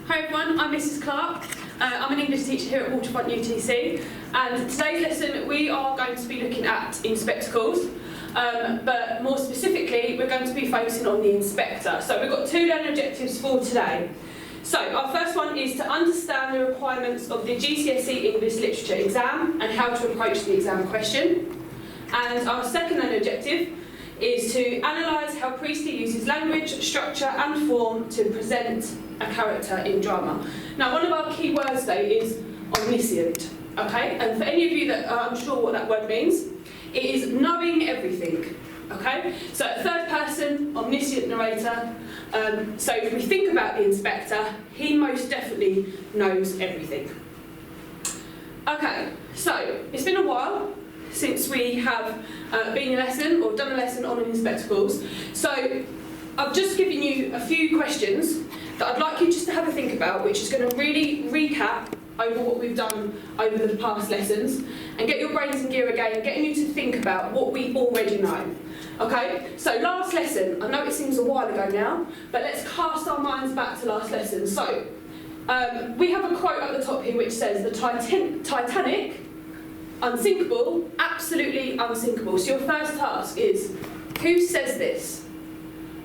Hi everyone, I'm Mrs Clark. I'm an English teacher here at Waterfront UTC, and today's lesson we are going to be looking at Inspector Goole, but more specifically we're going to be focusing on the inspector. So we've got two learning objectives for today. So our first one is to understand the requirements of the GCSE English Literature exam and how to approach the exam question. And our second learning objective is to analyse how Priestley uses language, structure and form to present a character in drama. Now, one of our key words today is omniscient, okay? And for any of you that are unsure what that word means, it is knowing everything, okay? So a third person, omniscient narrator. So if we think about the inspector, he most definitely knows everything. Okay, so it's been a while since we have been a lesson or done a lesson on Inspector Goole. So I've just given you a few questions that I'd like you just to have a think about, which is going to really recap over what we've done over the past lessons and get your brains in gear again, getting you to think about what we already know. Okay, so last lesson, I know it seems a while ago now, but let's cast our minds back to last lesson. So we have a quote at the top here which says, the Titanic, unsinkable, absolutely unsinkable. So your first task is, who says this?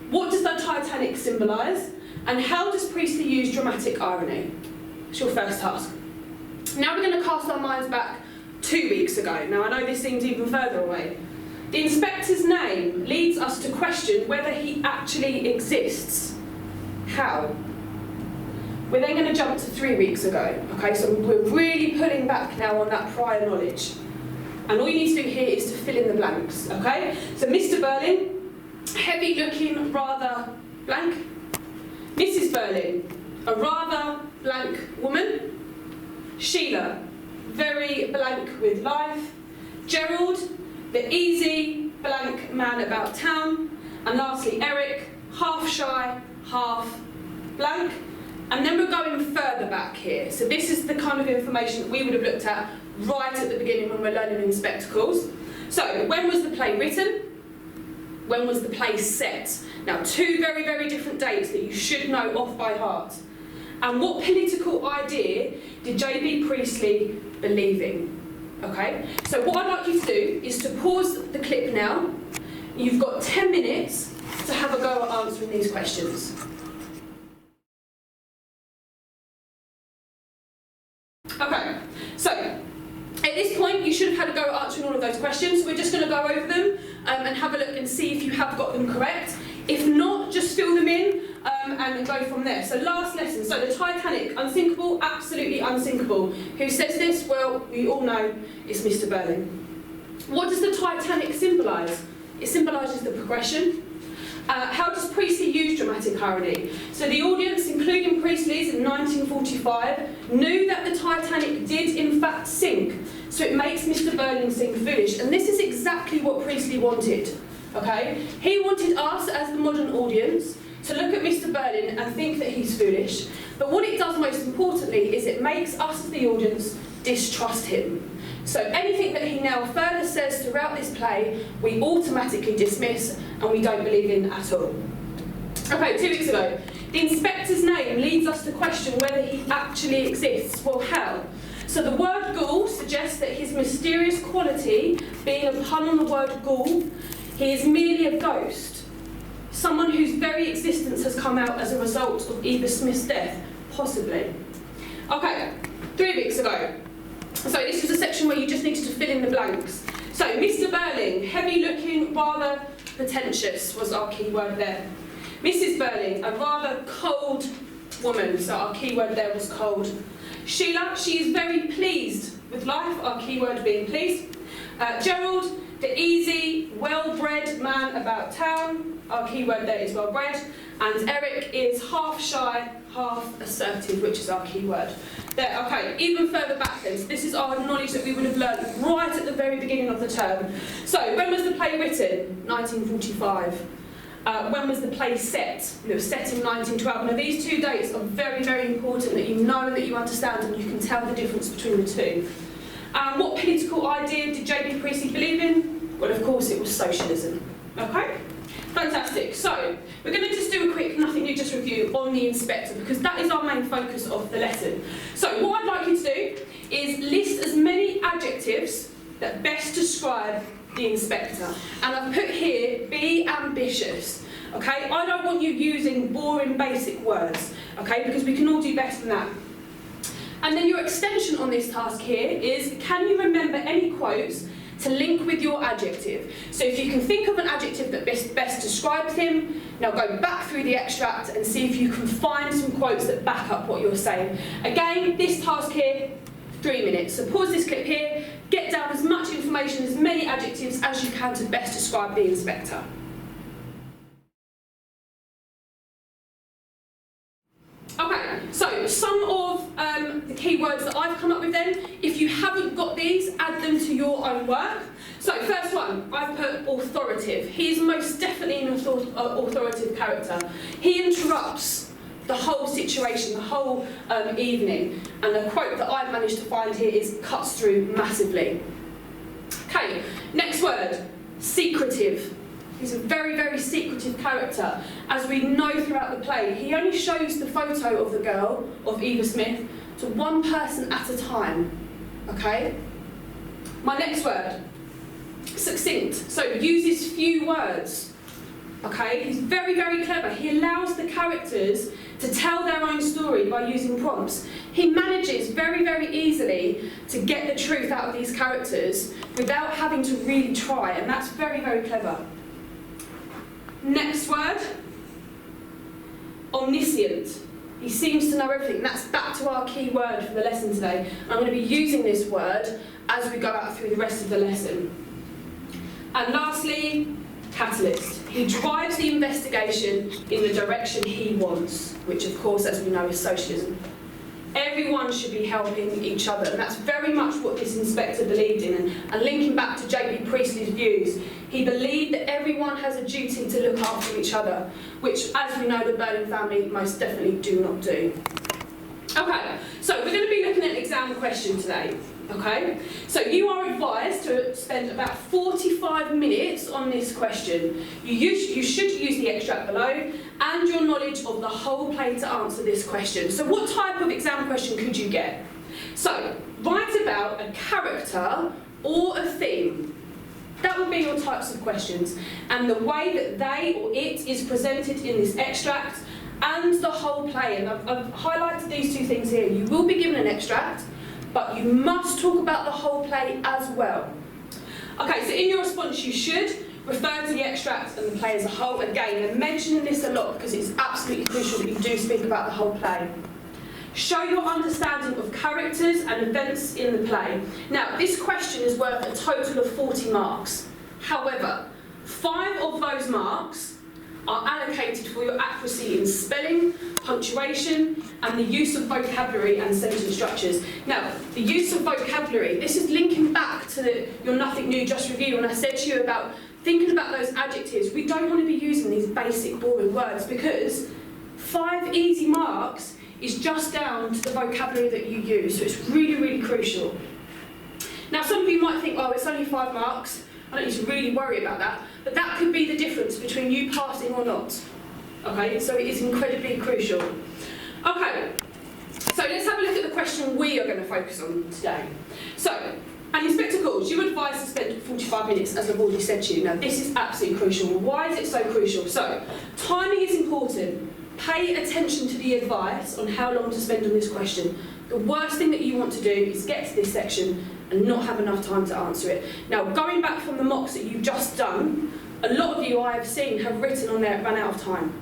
What does the Titanic symbolise? And how does Priestley use dramatic irony? It's your first task. Now we're going to cast our minds back 2 weeks ago. Now I know this seems even further away. The inspector's name leads us to question whether he actually exists. How? We're then going to jump to 3 weeks ago. Okay, so we're really pulling back now on that prior knowledge. And all you need to do here is to fill in the blanks, okay? So Mr. Berlin, heavy looking, rather blank. Mrs. Berlin, a rather blank woman. Sheila, very blank with life. Gerald, the easy blank man about town. And lastly, Eric, half shy, half blank. And then we're going further back here. So this is the kind of information that we would have looked at right at the beginning when we're learning Inspector Goole. So when was the play written? When was the play set? Now, two very, very different dates that you should know off by heart. And what political idea did J.B. Priestley believe in? Okay, so what I'd like you to do is to pause the clip now. You've got 10 minutes to have a go at answering these questions. Okay, so at this point you should have had a go at answering all of those questions. We're just going to go over them and have a look and see if you have got them correct. If not, just fill them in and go from there. So last lesson, so the Titanic, unsinkable, absolutely unsinkable. Who says this? Well, we all know it's Mr. Berlin. What does the Titanic symbolise? It symbolises the progression. How does Priestley use dramatic irony? So the audience, including Priestley's in 1945, knew that the Titanic did in fact sink, so it makes Mr. Berlin seem foolish. And this is exactly what Priestley wanted. Okay? He wanted us, as the modern audience, to look at Mr. Berlin and think that he's foolish. But what it does most importantly is it makes us, the audience, distrust him. So anything that he now further says throughout this play, we automatically dismiss and we don't believe in at all. Okay, 2 weeks ago, the inspector's name leads us to question whether he actually exists. Well, how? So the word Goole suggests that his mysterious quality, being a pun on the word ghoul, he is merely a ghost. Someone whose very existence has come out as a result of Eva Smith's death, possibly. Okay, 3 weeks ago. So this was a section where you just needed to fill in the blanks. So Mr. Berlin, heavy looking, rather pretentious was our key word there. Mrs. Berlin, a rather cold woman, so our key word there was cold. Sheila, she is very pleased with life, our key word being pleased. Gerald, the easy, well-bred man about town, our key word there is well-bred. And Eric is half shy, half assertive, which is our key word. There, okay, even further back then, so this is our knowledge that we would have learned right at the very beginning of the term. So, when was the play written? 1945. When was the play set? It was set in 1912. Now these two dates are very, very important that you know and that you understand and you can tell the difference between the two. What political idea did J.B. Priestley believe in? Well, of course, it was socialism. Okay? Fantastic. Fantastic. So we're going to just do a quick nothing new just review on the inspector because that is our main focus of the lesson. So what I'd like you to do is list as many adjectives that best describe the inspector. And I've put here, be ambitious. Okay, I don't want you using boring basic words, okay, because we can all do better than that. And then your extension on this task here is, can you remember any quotes to link with your adjective? So if you can think of an adjective that best describes him, now go back through the extract and see if you can find some quotes that back up what you're saying. Again, this task here, 3 minutes. So pause this clip here, get down as much information, as many adjectives as you can to best describe the inspector. Okay, so some of the key words that I've come up with then, if you haven't got these, add them to your own work. So first one, I've put authoritative. He's most definitely an authoritative character. He interrupts the whole situation, the whole evening. And the quote that I've managed to find here is cuts through massively. Okay, next word, secretive. He's a very, very secretive character. As we know throughout the play, he only shows the photo of the girl, of Eva Smith, to one person at a time. Okay? My next word, succinct. So uses few words. Okay? He's very, very clever. He allows the characters to tell their own story by using prompts. He manages very, very easily to get the truth out of these characters without having to really try, and that's very, very clever. Next word, omniscient. He seems to know everything. That's back to our key word for the lesson today. I'm going to be using this word as we go out through the rest of the lesson. And lastly, catalyst. He drives the investigation in the direction he wants, which of course, as we know, is socialism. Everyone should be helping each other, and that's very much what this inspector believed in. And linking back to J.B. Priestley's views, he believed that everyone has a duty to look after each other, which, as we know, the Berlin family most definitely do not do. Okay, so we're going to be looking at an exam question today. Okay, so you are advised to spend about 45 minutes on this question. You should use the extract below and your knowledge of the whole play to answer this question. So what type of exam question could you get? So, write about a character or a theme. That would be your types of questions. And the way that they or it is presented in this extract and the whole play. And I've highlighted these two things here. You will be given an extract, but you must talk about the whole play as well. Okay, so in your response you should refer to the extract and the play as a whole. Again, I'm mentioning this a lot because it's absolutely crucial that you do speak about the whole play. Show your understanding of characters and events in the play. Now, this question is worth a total of 40 marks. However, 5 of those marks are allocated for your accuracy in spelling, punctuation, and the use of vocabulary and sentence structures. Now, the use of vocabulary, this is linking back to your nothing new, just review, when I said to you about thinking about those adjectives. We don't want to be using these basic, boring words because 5 easy marks is just down to the vocabulary that you use, so it's really, really crucial. Now, some of you might think, oh, it's only 5 marks, I don't need to really worry about that, but that could be the difference between you passing or not. Okay, so it is incredibly crucial. Okay, so let's have a look at the question we are going to focus on today. So, and Inspector Goole, you advised to spend 45 minutes, as I've already said to you. Now, this is absolutely crucial. Why is it so crucial? So, timing is important. Pay attention to the advice on how long to spend on this question. The worst thing that you want to do is get to this section and not have enough time to answer it. Now, going back from the mocks that you've just done, a lot of you I have seen have written on there, run out of time.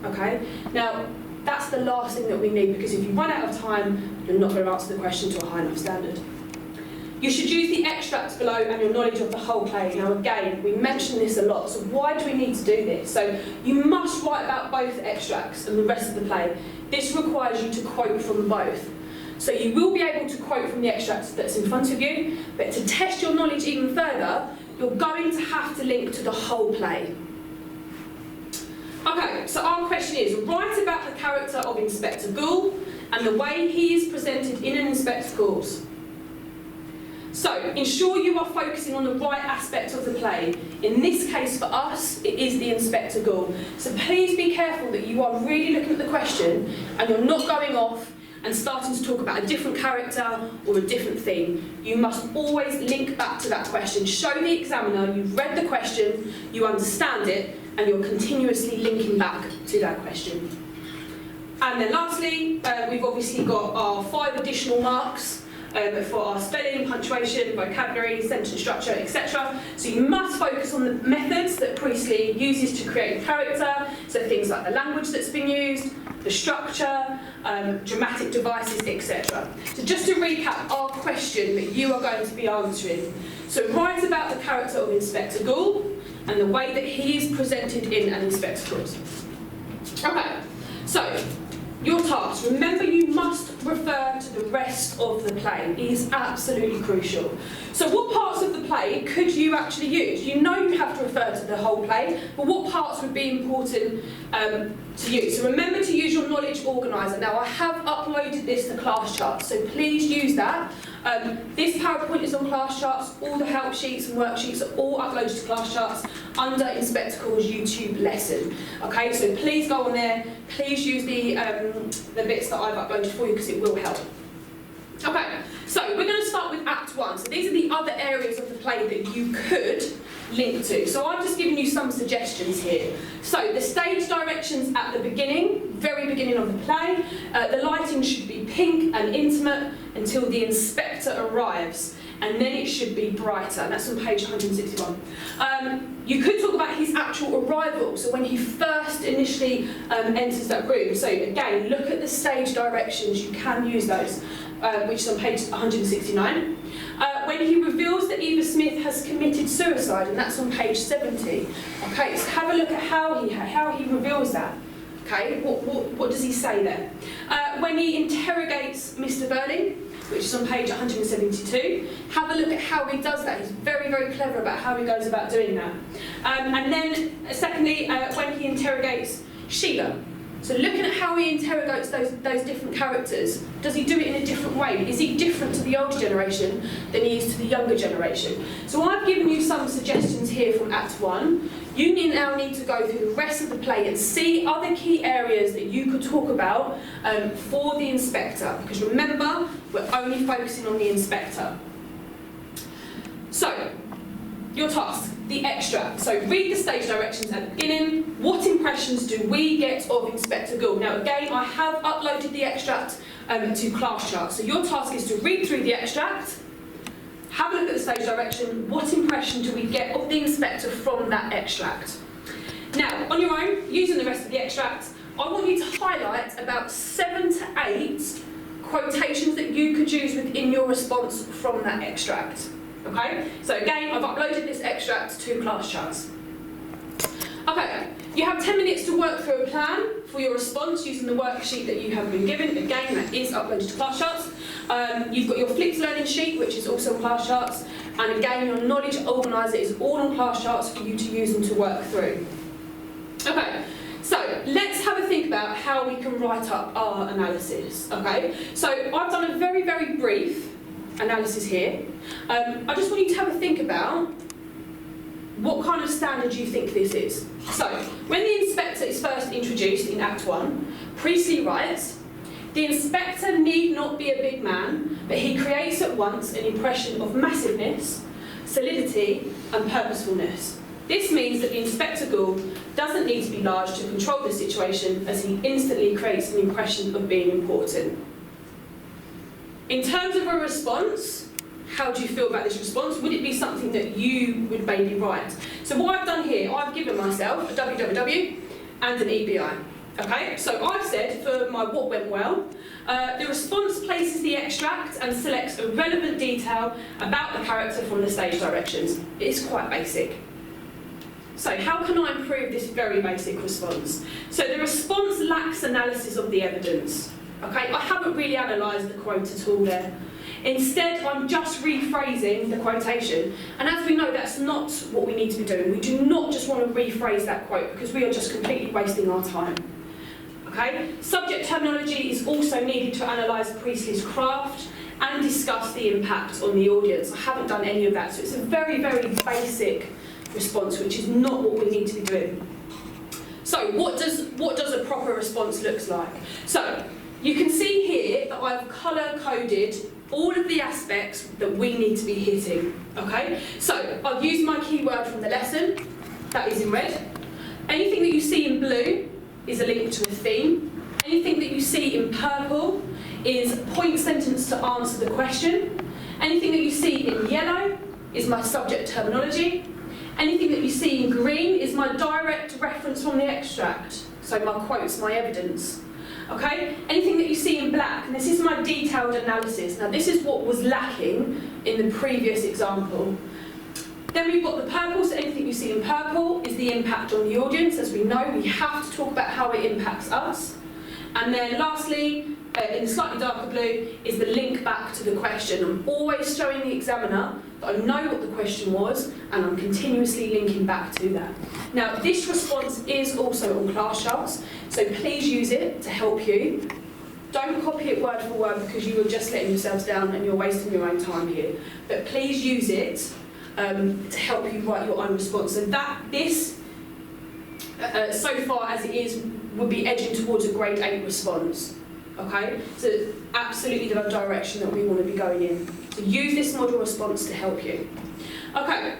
Okay? Now, that's the last thing that we need, because if you run out of time, you're not going to answer the question to a high enough standard. You should use the extracts below and your knowledge of the whole play. Now again, we mention this a lot, so why do we need to do this? So you must write about both extracts and the rest of the play. This requires you to quote from both. So you will be able to quote from the extracts that's in front of you, but to test your knowledge even further, you're going to have to link to the whole play. Okay, so our question is, write about the character of Inspector Goole and the way he is presented in an inspector's course. So, ensure you are focusing on the right aspect of the play. In this case for us, it is the Inspector Goole. So please be careful that you are really looking at the question and you're not going off and starting to talk about a different character or a different theme. You must always link back to that question. Show the examiner you've read the question, you understand it, and you're continuously linking back to that question. And then lastly, we've obviously got our 5 additional marks for our spelling, punctuation, vocabulary, sentence structure, etc. So you must focus on the methods that Priestley uses to create character, so things like the language that's been used, the structure, dramatic devices, etc. So just to recap our question that you are going to be answering. So write about the character of Inspector Goole and the way that he is presented in an Inspector Goole. Okay, so your task. Remember, you must refer to the rest of the play. It is absolutely crucial. So what parts of the play could you actually use? You know you have to refer to the whole play, but what parts would be important to use? So remember to use your knowledge organiser. Now, I have uploaded this to class charts, so please use that. This PowerPoint is on class charts. All the help sheets and worksheets are all uploaded to class charts under Inspector Goole's YouTube lesson. Okay, so please go on there. Please use the bits that I've uploaded for you because it will help. Okay, so we're going to start with Act 1. So these are the other areas of the play that you could link to. So I've just given you some suggestions here. So the stage directions at the beginning, very beginning of the play, the lighting should be pink and intimate until the inspector arrives, and then it should be brighter, and that's on page 161. You could talk about his actual arrival, so when he first initially enters that room. So again, look at the stage directions, you can use those, which is on page 169. When he reveals that Eva Smith has committed suicide, and that's on page 70. Okay, so have a look at how he reveals that. Okay, what does he say there? When he interrogates Mr. Verling, which is on page 172, have a look at how he does that. He's very, very clever about how he goes about doing that. And then, secondly, when he interrogates Sheila. So looking at how he interrogates those different characters, does he do it in a different way? Is he different to the older generation than he is to the younger generation? So I've given you some suggestions here from Act 1. You now need to go through the rest of the play and see other key areas that you could talk about for the inspector. Because remember, we're only focusing on the inspector. So, your task, the extract. So read the stage directions at the beginning. What impressions do we get of Inspector Goole? Now again, I have uploaded the extract to class charts. So your task is to read through the extract, have a look at the stage direction. What impression do we get of the inspector from that extract? Now, on your own, using the rest of the extract, I want you to highlight about 7 to 8 quotations that you could use within your response from that extract. Okay, so again, I've uploaded this extract to class charts. Okay, you have 10 minutes to work through a plan for your response using the worksheet that you have been given. Again, that is uploaded to class charts. You've got your flipped learning sheet, which is also on class charts. And again, your knowledge organiser is all on class charts for you to use and to work through. Okay, so let's have a think about how we can write up our analysis. Okay, so I've done a very, very brief analysis here. I just want you to have a think about what kind of standard you think this is. So, when the inspector is first introduced in Act 1, Priestley writes, "The inspector need not be a big man, but he creates at once an impression of massiveness, solidity and purposefulness. This means that the Inspector Goole doesn't need to be large to control the situation, as he instantly creates an impression of being important." In terms of a response, how do you feel about this response? Would it be something that you would maybe write? So what I've done here, I've given myself a www and an EBI. Okay, so I've said for my what went well, the response places the extract and selects a relevant detail about the character from the stage directions. It's quite basic. So how can I improve this very basic response? So the response lacks analysis of the evidence. Okay, I haven't really analysed the quote at all there. Instead, I'm just rephrasing the quotation. And as we know, that's not what we need to be doing. We do not just want to rephrase that quote because we are just completely wasting our time. Okay? Subject terminology is also needed to analyse Priestley's craft and discuss the impact on the audience. I haven't done any of that, so it's a very, very basic response, which is not what we need to be doing. So what does a proper response look like? So you can see here that I've colour-coded all of the aspects that we need to be hitting, okay? So I've used my keyword from the lesson, that is in red. Anything that you see in blue is a link to a theme. Anything that you see in purple is a point sentence to answer the question. Anything that you see in yellow is my subject terminology. Anything that you see in green is my direct reference from the extract, so my quotes, my evidence. Okay? Anything that you see in black, and this is my detailed analysis. Now this is what was lacking in the previous example. Then we've got the purple, so anything you see in purple is the impact on the audience. As we know, we have to talk about how it impacts us. And then lastly, in slightly darker blue, is the link back to the question. I'm always showing the examiner that I know what the question was, and I'm continuously linking back to that. Now, this response is also on class charts, so please use it to help you. Don't copy it word for word because you are just letting yourselves down and you're wasting your own time here. But please use it to help you write your own response. And this, so far as it is, would be edging towards a grade 8 response. Okay, so absolutely the direction that we want to be going in. So use this model response to help you. Okay,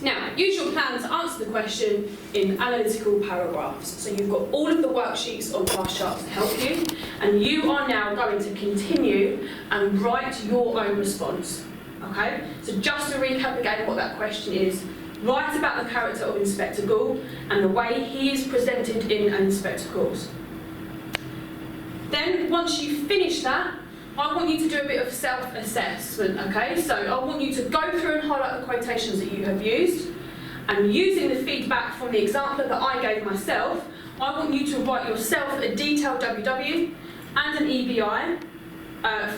now use your plan to answer the question in analytical paragraphs. So you've got all of the worksheets on class charts to help you, and you are now going to continue and write your own response. Okay, so just to recap again what that question is, write about the character of Inspector Goole and the way he is presented in Inspector Goole. Then, once you finish that, I want you to do a bit of self-assessment, okay? So I want you to go through and highlight the quotations that you have used, and using the feedback from the example that I gave myself, I want you to write yourself a detailed WW and an EBI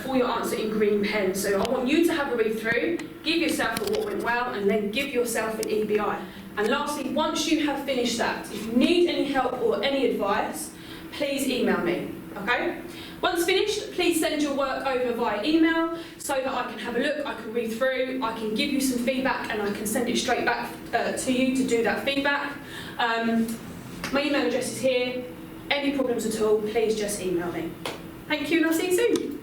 for your answer in green pen. So I want you to have a read through, give yourself a what went well, and then give yourself an EBI. And lastly, once you have finished that, if you need any help or any advice, please email me. Okay? Once finished, please send your work over via email so that I can have a look, I can read through, I can give you some feedback, and I can send it straight back to you to do that feedback. My email address is here. Any problems at all, please just email me. Thank you, and I'll see you soon.